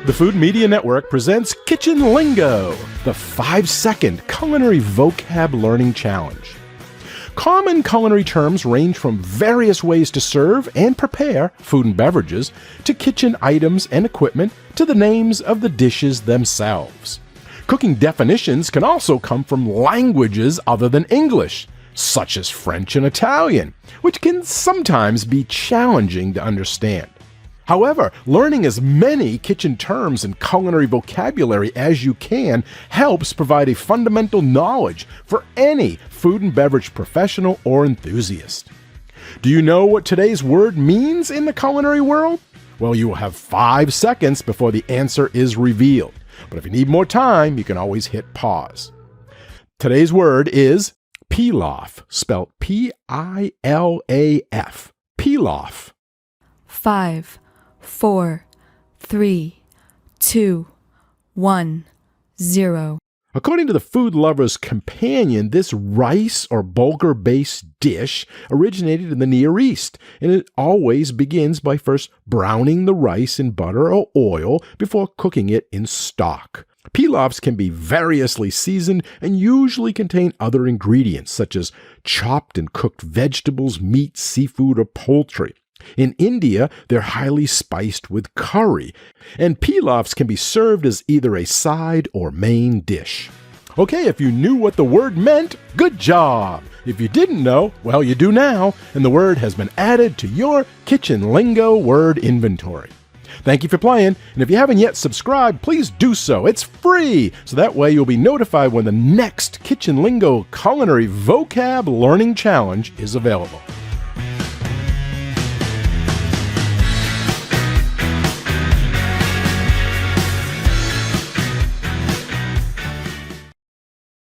The Food Media Network presents Kitchen Lingo, the 5-second culinary vocab learning challenge. Common culinary terms range from various ways to serve and prepare food and beverages, to kitchen items and equipment, to the names of the dishes themselves. Cooking definitions can also come from languages other than English, such as French and Italian, which can sometimes be challenging to understand. However, learning as many kitchen terms and culinary vocabulary as you can helps provide a fundamental knowledge for any food and beverage professional or enthusiast. Do you know what today's word means in the culinary world? Well, you will have 5 seconds before the answer is revealed. But if you need more time, you can always hit pause. Today's word is pilaf, spelled P-I-L-A-F. Pilaf. 5, 4, 3, 2, 1, 0. According to the Food Lover's Companion, this rice or bulgur-based dish originated in the Near East, and it always begins by first browning the rice in butter or oil before cooking it in stock. Pilafs can be variously seasoned and usually contain other ingredients such as chopped and cooked vegetables, meat, seafood, or poultry. In India, they're highly spiced with curry, and pilafs can be served as either a side or main dish. Okay, if you knew what the word meant, good job! If you didn't know, well, you do now, and the word has been added to your Kitchen Lingo word inventory. Thank you for playing, and if you haven't yet subscribed, please do so. It's free, so that way you'll be notified when the next Kitchen Lingo Culinary Vocab Learning Challenge is available.